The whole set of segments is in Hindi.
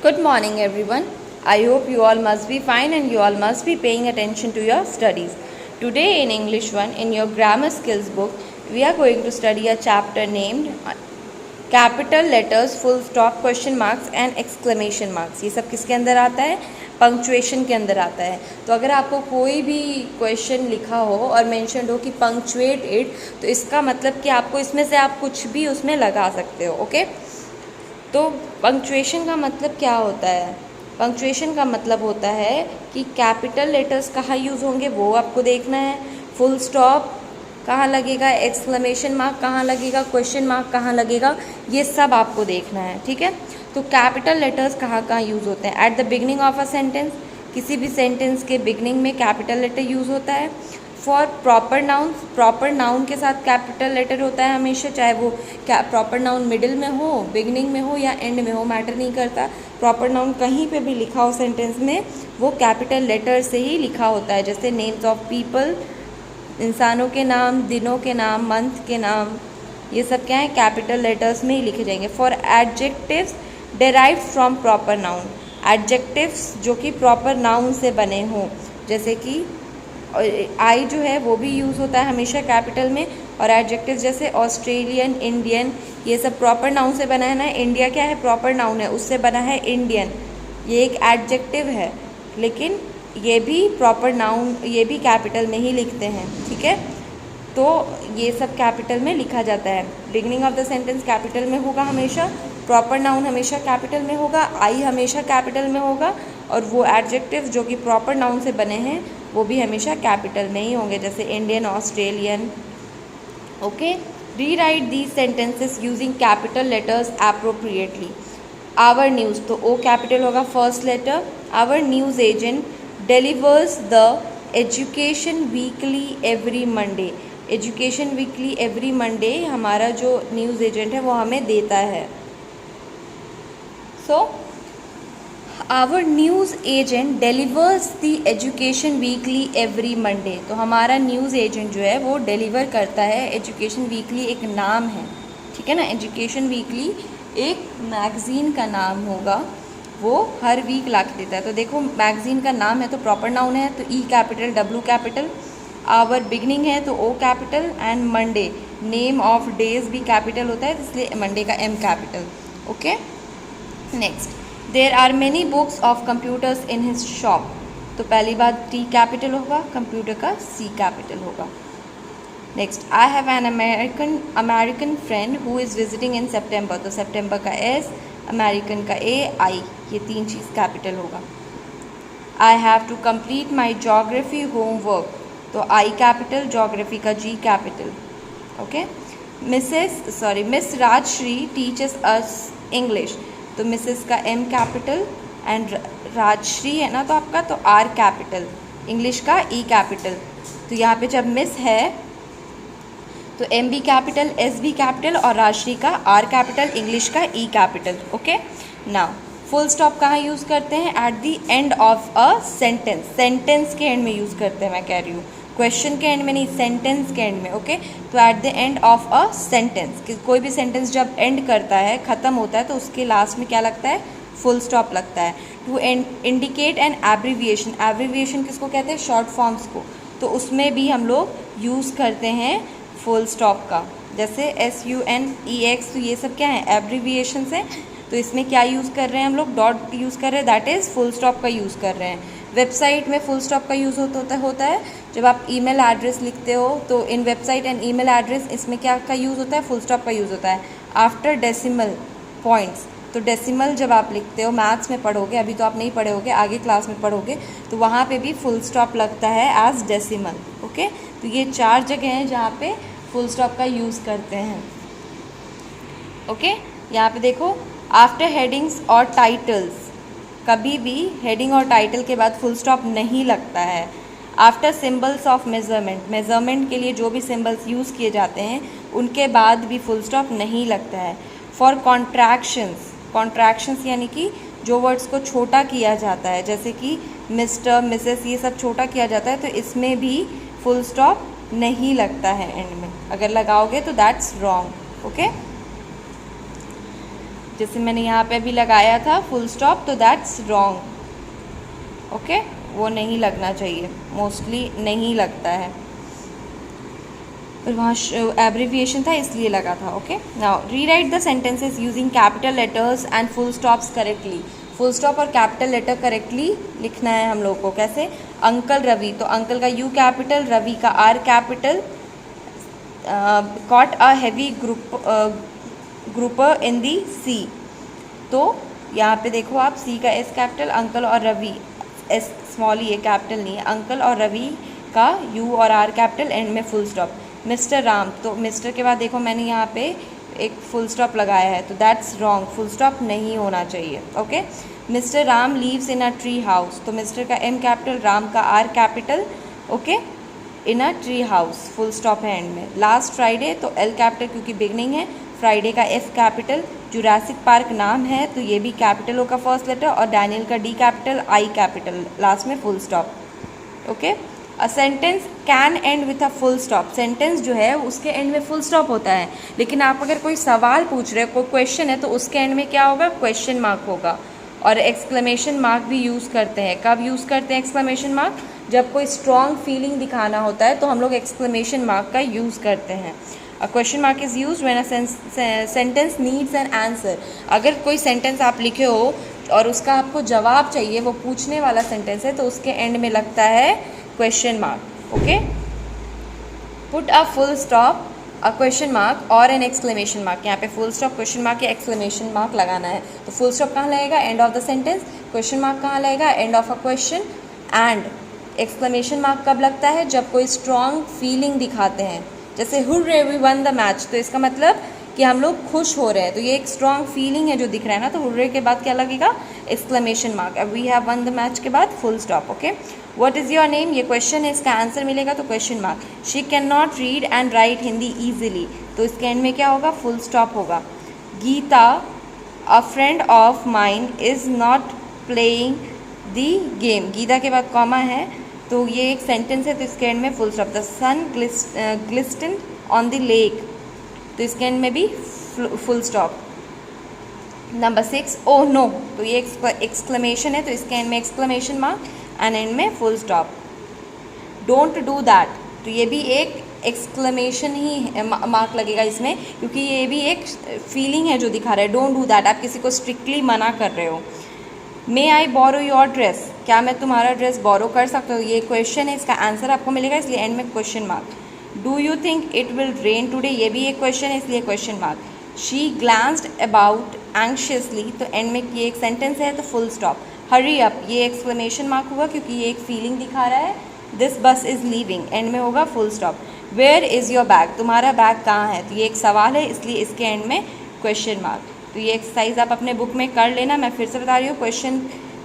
Good morning everyone. I hope you all must be fine and you all must be paying attention to your studies. Today in English 1 in your grammar skills book we are going to study a chapter named capital letters, full stop, question marks and exclamation marks. ये सब किसके अंदर आता है? पंक्चुएशन के अंदर आता है. तो अगर आपको कोई भी क्वेश्चन लिखा हो और मेंशन्ड हो कि पंक्चुएट इट, तो इसका मतलब कि आपको इसमें से आप कुछ भी उसमें लगा सकते हो. ओके, तो पंक्चुएशन का मतलब क्या होता है? पंक्चुएशन का मतलब होता है कि कैपिटल लेटर्स कहाँ यूज़ होंगे वो आपको देखना है, फुल स्टॉप कहाँ लगेगा, एक्सक्लेमेशन मार्क कहाँ लगेगा, क्वेश्चन मार्क कहाँ लगेगा, ये सब आपको देखना है. ठीक है, तो कैपिटल लेटर्स कहाँ कहाँ यूज़ होते हैं? At the beginning of a sentence, किसी भी सेंटेंस के बिगनिंग में कैपिटल लेटर यूज़ होता है. For proper noun, proper noun के साथ कैपिटल लेटर होता है हमेशा, चाहे वो प्रॉपर नाउन मिडिल में हो, बिगनिंग में हो या एंड में हो, मैटर नहीं करता. प्रॉपर नाउन कहीं पे भी लिखा हो सेंटेंस में वो कैपिटल लेटर से ही लिखा होता है. जैसे नेम्स ऑफ पीपल, इंसानों के नाम, दिनों के नाम, मंथ के नाम, ये सब क्या है? कैपिटल लेटर्स में ही लिखे जाएंगे. For adjectives derived from proper noun, adjectives जो कि प्रॉपर नाउन से बने हों, जैसे कि आई जो है वो भी यूज़ होता है हमेशा कैपिटल में. और एडजेक्टिव जैसे ऑस्ट्रेलियन, इंडियन, ये सब प्रॉपर नाउन से बना है ना. इंडिया क्या है? प्रॉपर नाउन है, उससे बना है इंडियन, ये एक एडजेक्टिव है, लेकिन ये भी प्रॉपर नाउन, ये भी कैपिटल में ही लिखते हैं. ठीक है, तो ये सब कैपिटल में लिखा जाता है. Beginning of the sentence capital में होगा हमेशा, प्रॉपर नाउन हमेशा कैपिटल में होगा, आई हमेशा कैपिटल में होगा, और वो एडजेक्टिव जो कि प्रॉपर नाउन से बने हैं वो भी हमेशा कैपिटल में ही होंगे, जैसे Indian, Australian. Okay, rewrite these sentences using capital letters appropriately. Our news, तो ओ कैपिटल होगा first letter. Our news agent delivers the education weekly every Monday. Education weekly every Monday हमारा जो न्यूज़ एजेंट है वो हमें देता है. So our news agent delivers the education weekly every Monday. तो हमारा न्यूज़ एजेंट जो है वो डिलीवर करता है. एजुकेशन वीकली एक नाम है, ठीक है ना. एजुकेशन वीकली एक मैगज़ीन का नाम होगा, वो हर वीक ला के देता है. तो देखो मैगज़ीन का नाम है तो प्रॉपर नाउन है, तो E capital, W capital. Our beginning है तो O capital. And Monday, name of days भी कैपिटल होता है, इसलिए मंडे का M capital. Okay, next, there are many books of computers in his shop. तो पहली बात टी कैपिटल होगा, कंप्यूटर का सी कैपिटल होगा. Next, I have an American friend who is visiting in September. तो सेप्टेम्बर का एस, अमेरिकन का ए, आई, ये तीन चीज़ कैपिटल होगा. I have to complete my geography homework. तो आई कैपिटल, जोग्राफी का G capital. Okay, miss Rajshree teachers us English. तो मिसेस का एम कैपिटल एंड राजश्री है ना तो आपका, तो आर कैपिटल, इंग्लिश का ई कैपिटल. तो यहाँ पे जब मिस है तो M B capital, S B capital और राजश्री का आर कैपिटल, इंग्लिश का E capital. Okay, now full stop कहाँ यूज़ करते हैं? At the end of a sentence. Sentence के एंड में यूज़ करते हैं, मैं कह रही हूँ क्वेश्चन के एंड में नहीं, सेंटेंस के एंड में. ओके, तो eight the end of a sentence, कोई भी सेंटेंस जब एंड करता है, ख़त्म होता है, तो उसके लास्ट में क्या लगता है? फुल स्टॉप लगता है. To indicate an abbreviation. Abbreviation किसको कहते हैं? शॉर्ट फॉर्म्स को. तो उसमें भी हम लोग यूज़ करते हैं फुल स्टॉप का, जैसे SUNEX. तो ये सब क्या है? एब्रीविएशन है. तो इसमें क्या यूज़ कर रहे हैं हम लोग? डॉट यूज़ कर रहे हैं, दैट इज़ फुल स्टॉप का यूज़ कर रहे हैं. वेबसाइट में फुल स्टॉप का यूज़ होता है जब आप ईमेल एड्रेस लिखते हो. तो इन वेबसाइट एंड ईमेल एड्रेस, इसमें क्या का यूज़ होता है? फुल स्टॉप का यूज़ होता है. आफ्टर डेसिमल पॉइंट्स, तो डेसिमल जब आप लिखते हो, मैथ्स में पढ़ोगे, अभी तो आप नहीं पढ़े होगे, आगे क्लास में पढ़ोगे, तो वहाँ पे भी फुल स्टॉप लगता है एज डेसिमल. ओके, तो ये चार जगह हैं जहाँ पे फुल स्टॉप का यूज़ करते हैं. ओके, यहाँ पे देखो, आफ्टर हेडिंग्स और टाइटल्स, कभी भी हेडिंग और टाइटल के बाद फुल स्टॉप नहीं लगता है. After symbols of measurement, measurement के लिए जो भी सिंबल्स यूज़ किए जाते हैं उनके बाद भी फुल स्टॉप नहीं लगता है. फॉर कॉन्ट्रैक्शंस, कॉन्ट्रैक्शंस यानी कि जो वर्ड्स को छोटा किया जाता है, जैसे कि मिस्टर, मिसेस, ये सब छोटा किया जाता है, तो इसमें भी फुल स्टॉप नहीं लगता है एंड में. अगर लगाओगे तो दैट्स रॉन्ग. ओके, जैसे मैंने यहाँ पे भी लगाया था फुल स्टॉप, तो दैट्स रॉन्ग। ओके, वो नहीं लगना चाहिए, मोस्टली नहीं लगता है, पर वहाँ एब्रिविएशन था इसलिए लगा था। Okay, now rewrite the sentences using capital letters and full stops correctly. Full stop और कैपिटल लेटर करेक्टली लिखना है हम लोग को। कैसे? अंकल रवि, तो अंकल का यू कैपिटल, रवि का R capital. Caught a heavy grouper in the sea, तो यहाँ पे देखो आप, सी का एस कैपिटल, अंकल और रवि एस स्मॉल ही है, कैपिटल नहीं है, अंकल और रवि का यू और आर कैपिटल, एंड में फुल स्टॉप। मिस्टर राम, तो मिस्टर के बाद देखो मैंने यहाँ पे एक फुल स्टॉप लगाया है, तो दैट्स रॉन्ग, फुल स्टॉप नहीं होना चाहिए। Okay, mister Ram lives in a tree house, तो मिस्टर का एम कैपिटल, राम का R capital, okay, in a tree house, full stop है एंड में। लास्ट फ्राइडे, तो एल कैपिटल क्योंकि बिगनिंग है, फ्राइडे का एफ कैपिटल, जुरासिक पार्क नाम है तो ये भी कैपिटल होगा फर्स्ट लेटर, और डैनियल का D capital, I capital, last में full stop. Okay, a sentence can and with a full stop, sentence जो है उसके एंड में फुल स्टॉप होता है, लेकिन आप अगर कोई सवाल पूछ रहे हो, कोई क्वेश्चन है, तो उसके एंड में क्या होगा? क्वेश्चन मार्क होगा। और एक्सक्लेमेशन मार्क भी यूज़ करते हैं। कब यूज़ करते हैं एक्सक्लेमेशन मार्क? जब कोई स्ट्रॉन्ग फीलिंग दिखाना होता है तो हम लोग एक्सक्लेमेशन मार्क का यूज़ करते हैं। A question mark is use when a sentence needs an answer. अगर कोई सेंटेंस आप लिखे हो और उसका आपको जवाब चाहिए, वो पूछने वाला सेंटेंस है, तो उसके एंड में लगता है question mark. Okay, put a full stop, a question mark और एन एक्सक्लेमेशन मार्क। यहाँ पे फुल स्टॉप, क्वेश्चन मार्क या एक्सक्लेमेशन मार्क लगाना है। तो फुल स्टॉप कहाँ लगेगा? End of the sentence. Question mark कहाँ लगेगा? And of a question. And exclamation mark कब लगता है? जब कोई स्ट्रॉन्ग फीलिंग दिखाते हैं, जैसे hurray we won the match, तो इसका मतलब कि हम लोग खुश हो रहे हैं, तो ये एक स्ट्रॉन्ग फीलिंग है जो दिख रहा है ना, तो हुर्रे के बाद क्या लगेगा? Exclamation mark. अब we have won the match के बाद full stop. Okay, what is your name, ये क्वेश्चन है, इसका आंसर मिलेगा तो question mark. She can not read and write Hindi easily, तो इसके एंड में क्या होगा? फुल स्टॉप होगा। Geeta, a friend of mine is not playing the game, Geeta के बाद कॉमा है, तो ये एक सेंटेंस है, तो इसके एंड में full stop. The sun glisten on the lake, तो इसके एंड में भी full stop. Number 6, oh no, तो ये एक्सक्लेमेशन है, तो इसके एंड में एक्सक्लेमेशन मार्क एंड एंड में full stop. Don't do that, तो ये भी एक एक्सक्लेमेशन ही मार्क लगेगा इसमें, क्योंकि ये भी एक फीलिंग है जो दिखा रहा है। डोंट डू दैट, आप किसी को स्ट्रिक्टली मना कर रहे हो। मे आई बोरो योर ड्रेस, क्या मैं तुम्हारा ड्रेस बोरो कर सकता हूँ? ये क्वेश्चन है, इसका आंसर आपको मिलेगा, इसलिए एंड में question mark. Do you think it will rain today, ये भी एक क्वेश्चन है, इसलिए question mark. She glanced about anxiously, तो एंड में ये एक सेंटेंस है, तो फुल स्टॉप। हरी अप, ये एक्सक्लेमेशन मार्क होगा क्योंकि ये एक फीलिंग दिखा रहा है। दिस बस इज़ लीविंग, एंड में होगा full stop. Where is your bag, तुम्हारा बैग कहाँ है, तो ये एक सवाल है, इसलिए इसके एंड में क्वेश्चन मार्क। तो ये एक्सरसाइज आप अपने बुक में कर लेना। मैं फिर से बता रही हूँ, क्वेश्चन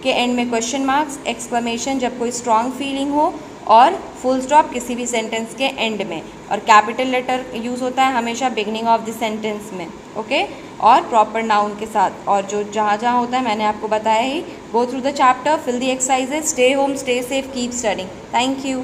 के एंड में क्वेश्चन मार्क्स, एक्सक्लेमेशन जब कोई स्ट्रॉन्ग फीलिंग हो, और फुल स्टॉप किसी भी सेंटेंस के एंड में, और कैपिटल लेटर यूज़ होता है हमेशा बिगनिंग ऑफ द सेंटेंस में। ओके, और प्रॉपर नाउन के साथ, और जो जहाँ जहाँ होता है मैंने आपको बताया ही। Go through the chapter, fill the exercises, stay home, stay safe, keep studying. Thank you.